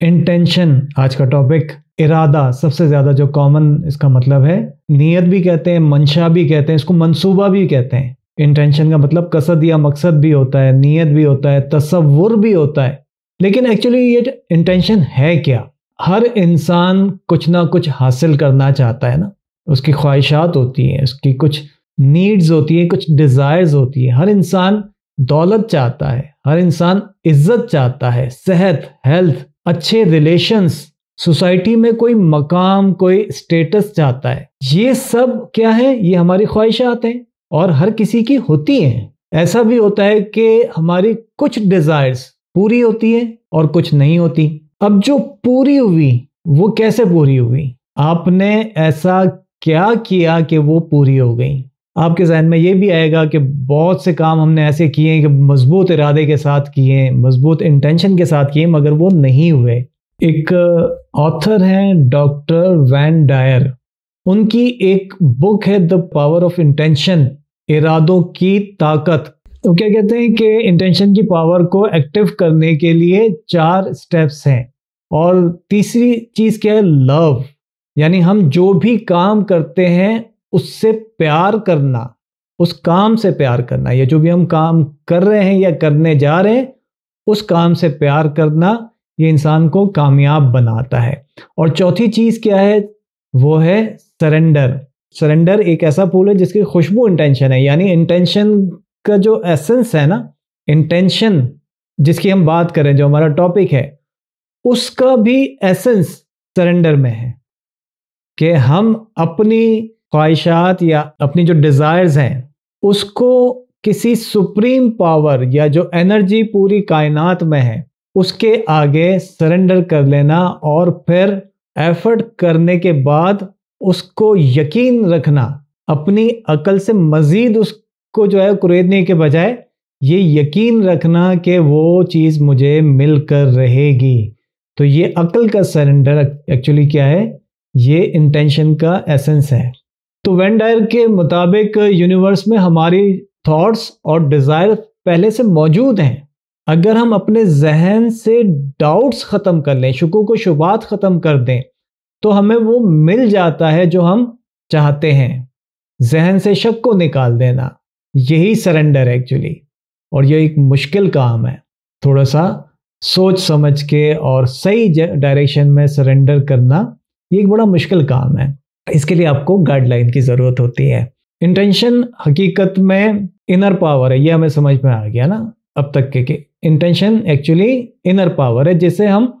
Intention आज का topic. इरादा सबसे ज़्यादा जो कॉमन इसका मतलब है, नीयत भी कहते हैं, मंशा भी कहते हैं, इसको मंसूबा भी कहते हैं। इंटेंशन का मतलब कसद या मकसद भी होता है, नीयत भी होता है, तसव्वुर भी होता है। लेकिन एक्चुअली ये इंटेंशन है क्या? हर इंसान कुछ ना कुछ हासिल करना चाहता है ना, उसकी ख्वाहिशात होती हैं, उसकी कुछ नीड्स होती है, कुछ डिज़ायर्स होती है। हर इंसान दौलत चाहता है, हर इंसान इज्जत चाहता है, सेहत, हेल्थ, अच्छे रिलेशंस, सोसाइटी में कोई मकाम, कोई स्टेटस चाहता है। ये सब क्या है? ये हमारी ख्वाहिशात हैं और हर किसी की होती हैं। ऐसा भी होता है कि हमारी कुछ डिज़ायर्स पूरी होती है और कुछ नहीं होती। अब जो पूरी हुई वो कैसे पूरी हुई? आपने ऐसा क्या किया कि वो पूरी हो गई? आपके जहन में ये भी आएगा कि बहुत से काम हमने ऐसे किए कि मजबूत इरादे के साथ किए, मजबूत इंटेंशन के साथ किए, मगर वो नहीं हुए। एक ऑथर हैं डॉक्टर वैन डायर, उनकी एक बुक है द पावर ऑफ इंटेंशन, इरादों की ताकत। तो क्या कहते हैं कि इंटेंशन की पावर को एक्टिव करने के लिए 4 स्टेप्स हैं। और तीसरी चीज़ क्या है? लव, यानी हम जो भी काम करते हैं उससे प्यार करना, उस काम से प्यार करना, या जो भी हम काम कर रहे हैं या करने जा रहे हैं उस काम से प्यार करना, ये इंसान को कामयाब बनाता है। और चौथी चीज़ क्या है? वो है सरेंडर। सरेंडर एक ऐसा फूल है जिसकी खुशबू इंटेंशन है, यानी इंटेंशन का जो एसेंस है ना, इंटेंशन जिसकी हम बात करें, जो हमारा टॉपिक है, उसका भी एसेंस सरेंडर में है कि हम अपनी ख्वाहिशात या अपनी जो डिज़ायर्स हैं उसको किसी सुप्रीम पावर या जो एनर्जी पूरी कायनात में है उसके आगे सरेंडर कर लेना, और फिर एफर्ट करने के बाद उसको यकीन रखना, अपनी अकल से मज़ीद उसको जो है कुरेदने के बजाय ये यकीन रखना कि वो चीज़ मुझे मिल कर रहेगी। तो ये अकल का सरेंडर एक्चुअली क्या है? ये इंटेंशन का एसेंस है। तो वैन डायर के मुताबिक यूनिवर्स में हमारी थॉट्स और डिज़ायर पहले से मौजूद हैं। अगर हम अपने जहन से डाउट्स ख़त्म कर लें, शुकूक व शुबात ख़त्म कर दें, तो हमें वो मिल जाता है जो हम चाहते हैं। जहन से शक को निकाल देना, यही सरेंडर है एक्चुअली। और ये एक मुश्किल काम है, थोड़ा सा सोच समझ के और सही डायरेक्शन में सरेंडर करना, ये एक बड़ा मुश्किल काम है। इसके लिए आपको गाइडलाइन की ज़रूरत होती है। इंटेंशन हकीकत में इनर पावर है, ये हमें समझ में आ गया ना अब तक के कि इंटेंशन एक्चुअली इनर पावर है, जिसे हम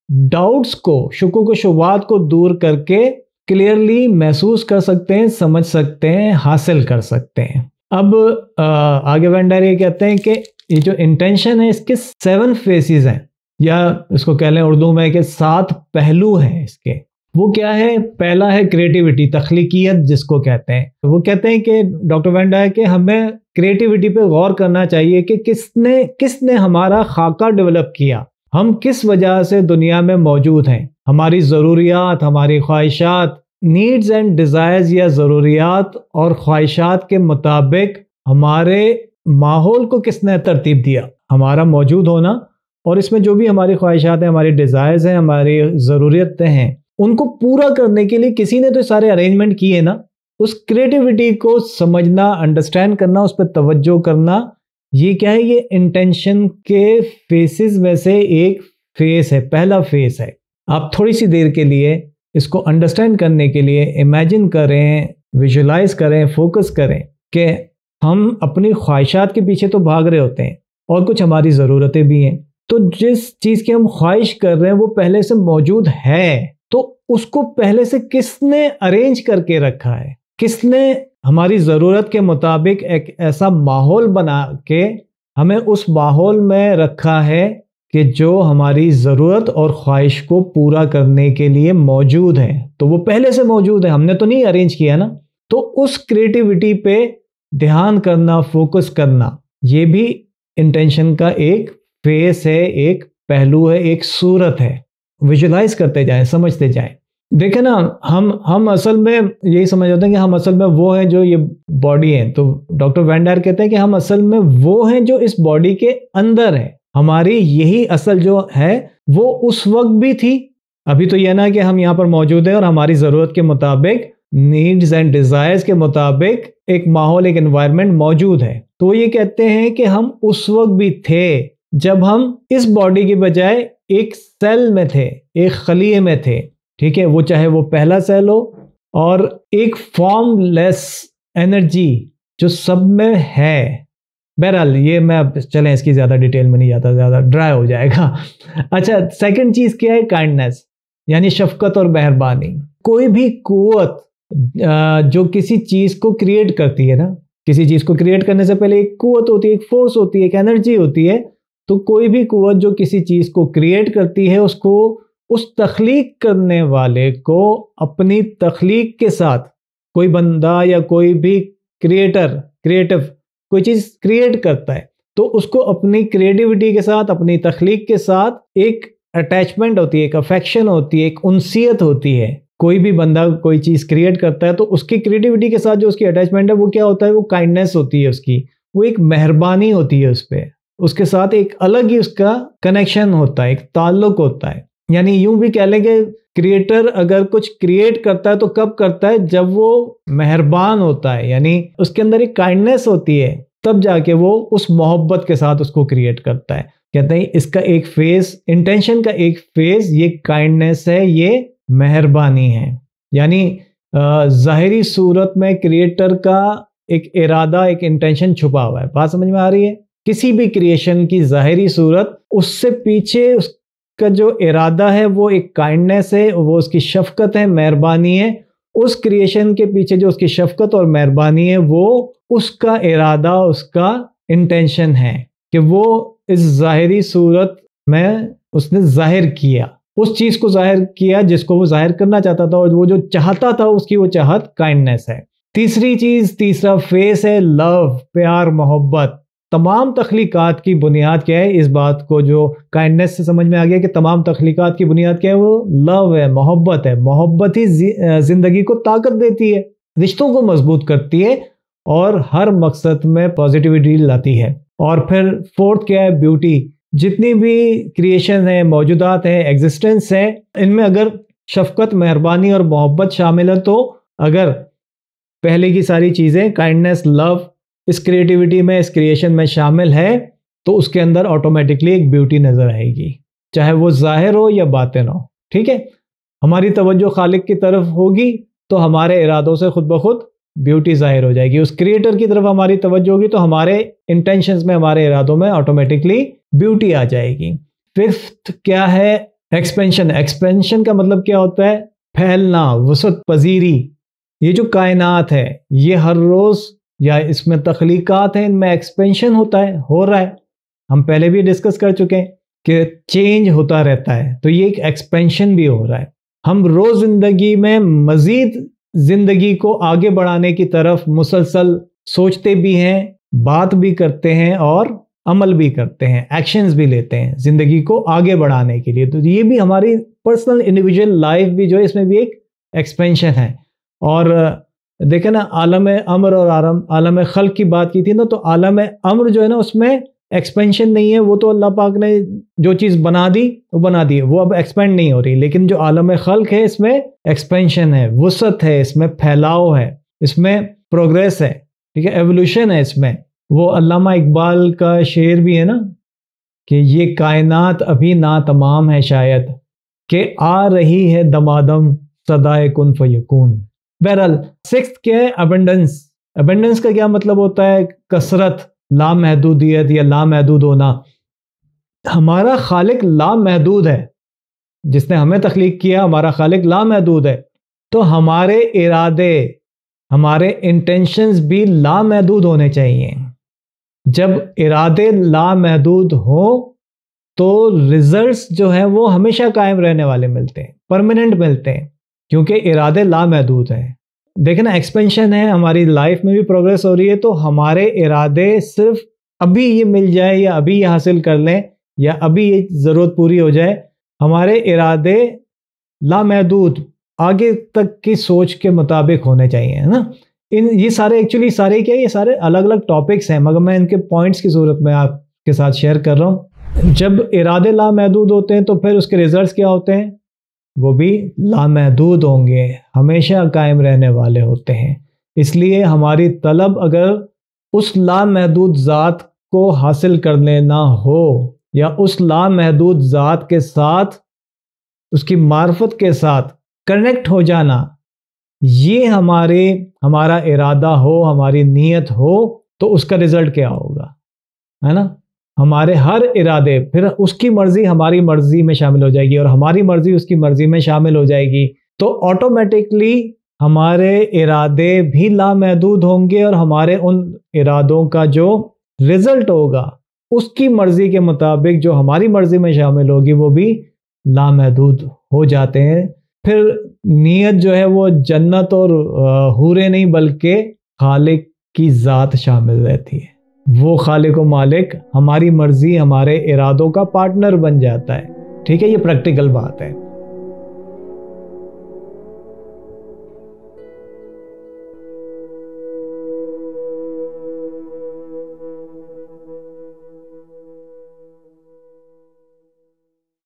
डाउट्स को, शुकूक व शुबात को दूर करके क्लियरली महसूस कर सकते हैं, समझ सकते हैं, हासिल कर सकते हैं। अब आगे वैन डायर ये कहते हैं कि ये जो इंटेंशन है इसके 7 फेसेस हैं, या इसको कह लें उर्दू में कि 7 पहलू हैं इसके। वो क्या है? पहला है क्रिएटिविटी, तख्लीकियत जिसको कहते हैं। वो कहते हैं कि डॉक्टर वैन डायर के हमें क्रिएटिविटी पे गौर करना चाहिए कि किसने हमारा खाका डेवलप किया, हम किस वजह से दुनिया में मौजूद हैं, हमारी ज़रूरियात, हमारी ख्वाहिशात, नीड्स एंड डिज़ायर्स या ज़रूरियात और ख्वाहिशात के मुताबिक हमारे माहौल को किसने तरतीब दिया, हमारा मौजूद होना, और इसमें जो भी हमारी ख्वाहिशात हैं, हमारी डिज़ायर्स हैं, हमारी ज़रूरियतें हैं, उनको पूरा करने के लिए किसी ने तो सारे अरेंजमेंट किए ना। उस क्रिएटिविटी को समझना, अंडरस्टैंड करना, उस पर तवज्जो करना, ये क्या है? ये इंटेंशन के फेसेस में से एक फेस है, पहला फेस है। आप थोड़ी सी देर के लिए इसको अंडरस्टैंड करने के लिए इमेजिन करें, विजुलाइज करें, फोकस करें कि हम अपनी ख्वाहिशात के पीछे तो भाग रहे होते हैं और कुछ हमारी ज़रूरतें भी हैं। तो जिस चीज़ की हम ख्वाहिश कर रहे हैं वो पहले से मौजूद है, तो उसको पहले से किसने अरेंज करके रखा है? किसने हमारी ज़रूरत के मुताबिक एक ऐसा माहौल बना के हमें उस माहौल में रखा है कि जो हमारी ज़रूरत और ख्वाहिश को पूरा करने के लिए मौजूद है। तो वो पहले से मौजूद है, हमने तो नहीं अरेंज किया ना। तो उस क्रिएटिविटी पे ध्यान करना, फोकस करना, ये भी इंटेंशन का एक फेस है, एक पहलू है, एक सूरत है। विजुलाइज करते जाएं, समझते जाएं। देखें ना, हम असल में यही समझ होते हैं कि हम असल में वो हैं जो ये बॉडी है। तो डॉक्टर वैन डायर कहते हैं कि हम असल में वो हैं जो इस बॉडी के अंदर है, हमारी यही असल जो है वो उस वक्त भी थी। अभी तो यह ना कि हम यहाँ पर मौजूद हैं और हमारी ज़रूरत के मुताबिक, नीड्स एंड डिज़ायर्स के मुताबिक एक माहौल, एक एनवायरनमेंट मौजूद है। तो ये कहते हैं कि हम उस वक्त भी थे जब हम इस बॉडी की बजाय एक सेल में थे, एक खलीए में थे। ठीक है, वो चाहे वो पहला सेल हो और एक फॉर्मलेस एनर्जी जो सब में है। बहरहाल ये मैं अब चलें इसकी ज़्यादा डिटेल में नहीं जाता, ज़्यादा ड्राई हो जाएगा। अच्छा, सेकंड चीज़ क्या है? काइंडनेस, यानी शफकत और मेहरबानी। कोई भी कुव्वत जो किसी चीज़ को क्रिएट करती है ना, किसी चीज़ को क्रिएट करने से पहले एक कुव्वत होती है, एक फोर्स होती है, एक एनर्जी होती है। तो कोई भी कुव्वत जो किसी चीज़ को क्रिएट करती है, उसको, उस तख्लीक करने वाले को अपनी तख्लीक के साथ, कोई बंदा या कोई भी क्रिएटिव कोई चीज़ क्रिएट करता है तो उसको अपनी क्रिएटिविटी के साथ, अपनी तख्लीक के साथ एक अटैचमेंट होती है, एक अफेक्शन होती है, एक उनसियत होती है। कोई भी बंदा कोई चीज़ क्रिएट करता है तो उसकी क्रिएटिविटी के साथ जो उसकी अटैचमेंट है वो क्या होता है? वो काइंडनेस होती है उसकी, वो एक मेहरबानी होती है उस पर, उसके साथ एक अलग ही उसका कनेक्शन होता है, एक ताल्लुक होता है। यानी यूं भी कह लें कि क्रिएटर अगर कुछ क्रिएट करता है तो कब करता है? जब वो मेहरबान होता है, यानी उसके अंदर एक काइंडनेस होती है, तब जाके वो उस मोहब्बत के साथ उसको क्रिएट करता है। कहते हैं इसका एक फेज, इंटेंशन का एक फेज ये काइंडनेस है, ये मेहरबानी है। यानी ज़ाहिरी सूरत में क्रिएटर का एक इरादा, एक इंटेंशन छुपा हुआ है। बात समझ में आ रही है? किसी भी क्रिएशन की ज़ाहिरी सूरत, उससे पीछे उसका जो इरादा है वो एक काइंडनेस है, वो उसकी शफकत है, मेहरबानी है। उस क्रिएशन के पीछे जो उसकी शफकत और मेहरबानी है वो उसका इरादा, उसका इंटेंशन है कि वो इस ज़ाहिरी सूरत में उसने जाहिर किया, उस चीज़ को जाहिर किया जिसको वो जाहिर करना चाहता था, और वो जो चाहता था उसकी वो चाहत काइंडनेस है। तीसरी चीज़, तीसरा फेस है लव, प्यार, मोहब्बत। तमाम तख्लीकात की बुनियाद क्या है? इस बात को जो काइंडनेस से समझ में आ गया कि तमाम तख्लीकात की बुनियाद क्या है? वो लव है, मोहब्बत है। मोहब्बत ही ज़िंदगी को ताकत देती है, रिश्तों को मजबूत करती है और हर मकसद में पॉजिटिविटी लाती है। और फिर फोर्थ क्या है? ब्यूटी। जितनी भी क्रिएशन है, मौजूदात है, एग्जिस्टेंस है, इनमें अगर शफकत, मेहरबानी और मोहब्बत शामिल है, तो अगर पहले की सारी चीज़ें काइंडनेस, लव इस क्रिएटिविटी में, इस क्रिएशन में शामिल है, तो उसके अंदर ऑटोमेटिकली एक ब्यूटी नजर आएगी, चाहे वो जाहिर हो या बातिन हो। ठीक है, हमारी तवज्जो खालिक की तरफ होगी तो हमारे इरादों से खुद ब खुद ब्यूटी जाहिर हो जाएगी। उस क्रिएटर की तरफ हमारी तवज्जो होगी तो हमारे इंटेंशंस में, हमारे इरादों में ऑटोमेटिकली ब्यूटी आ जाएगी। फिफ्थ क्या है? एक्सपेंशन। एक्सपेंशन का मतलब क्या होता है? फैलना, वसअत पजीरी। ये जो कायनात है, ये हर रोज, या इसमें तख्लीकात हैं, इनमें एक्सपेंशन होता है, हो रहा है। हम पहले भी डिस्कस कर चुके हैं कि चेंज होता रहता है, तो ये एक एक्सपेंशन भी हो रहा है। हम रोज जिंदगी में मजीद जिंदगी को आगे बढ़ाने की तरफ मुसलसल सोचते भी हैं, बात भी करते हैं और अमल भी करते हैं, एक्शंस भी लेते हैं जिंदगी को आगे बढ़ाने के लिए। तो ये भी हमारी पर्सनल इंडिविजुअल लाइफ भी जो है, इसमें भी एक एक्सपेंशन है। और देखें ना, आलम अम्र और आलम खल्क की बात की थी ना, तो आलम अम्र जो है ना, उसमें एक्सपेंशन नहीं है। वो तो अल्लाह पाक ने जो चीज़ बना दी वो बना दी है, वो अब एक्सपेंड नहीं हो रही। लेकिन जो आलम खल्क है, इसमें एक्सपेंशन है, वसअत है, इसमें फैलाव है, इसमें प्रोग्रेस है। ठीक है, एवोल्यूशन है इसमें। वो अल्लामा इकबाल का शेर भी है ना कि ये कायनात अभी ना तमाम है शायद, कि आ रही है दमादम सदाए कुन फयकून। बहरहाल सिक्स्थ क्या है? अबंडेंस। अबंडेंस का क्या मतलब होता है? कसरत, लामहदूदियत या लामहदूद होना। हमारा खालिक लामहदूद है, जिसने हमें तख्लीक किया, हमारा खालिक लामहदूद है। तो हमारे इरादे, हमारे इंटेंशंस भी लामहदूद होने चाहिए। जब इरादे लामहदूद हो तो रिजल्ट्स जो है वो हमेशा कायम रहने वाले मिलते हैं, परमानेंट मिलते हैं, क्योंकि इरादे लामहदूद है। देखें ना, एक्सपेंशन है, हमारी लाइफ में भी प्रोग्रेस हो रही है, तो हमारे इरादे सिर्फ अभी ये मिल जाए या अभी ये हासिल कर लें या अभी ये ज़रूरत पूरी हो जाए, हमारे इरादे लामहदूद आगे तक की सोच के मुताबिक होने चाहिए, है ना। ये सारे एक्चुअली सारे क्या, ये सारे अलग अलग टॉपिक्स हैं, मगर मैं इनके पॉइंट्स की सूरत में आपके साथ शेयर कर रहा हूँ। जब इरादे लामहदूद होते हैं तो फिर उसके रिजल्ट्स क्या होते हैं? वो भी लामहदूद होंगे, हमेशा कायम रहने वाले होते हैं। इसलिए हमारी तलब अगर उस लामहदूद ज़ात को हासिल कर लेना हो या उस लामहदूद ज़ात के साथ, उसकी मार्फत के साथ कनेक्ट हो जाना, ये हमारा इरादा हो, हमारी नीयत हो, तो उसका रिजल्ट क्या होगा, है ना? हमारे हर इरादे, फिर उसकी मर्जी हमारी मर्जी में शामिल हो जाएगी और हमारी मर्जी उसकी मर्जी में शामिल हो जाएगी, तो ऑटोमेटिकली हमारे इरादे भी लामहदूद होंगे और हमारे उन इरादों का जो रिजल्ट होगा उसकी मर्जी के मुताबिक जो हमारी मर्जी में शामिल होगी वो भी लामहदूद हो जाते हैं। फिर नीयत जो है वो जन्नत और हूरे नहीं बल्कि खालिक की ज़ात शामिल रहती है। वो खालिक व मालिक हमारी मर्जी, हमारे इरादों का पार्टनर बन जाता है। ठीक है, ये प्रैक्टिकल बात है।